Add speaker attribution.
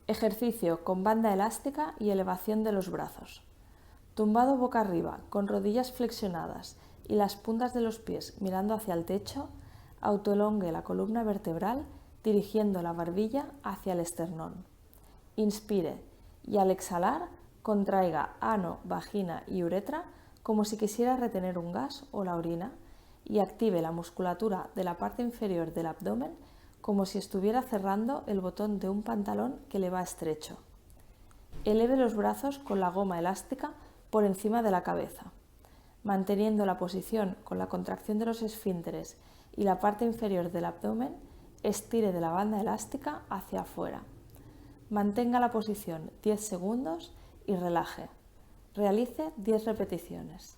Speaker 1: Ejercicio con banda elástica y elevación de los brazos. Tumbado boca arriba, con rodillas flexionadas y las puntas de los pies mirando hacia el techo, autoelongue la columna vertebral dirigiendo la barbilla hacia el esternón. Inspire y al exhalar contraiga ano, vagina y uretra como si quisiera retener un gas o la orina y active la musculatura de la parte inferior del abdomen como si estuviera cerrando el botón de un pantalón que le va estrecho. Eleve los brazos con la goma elástica por encima de la cabeza. Manteniendo la posición con la contracción de los esfínteres y la parte inferior del abdomen, estire de la banda elástica hacia afuera. Mantenga la posición 10 segundos y relaje. Realice 10 repeticiones.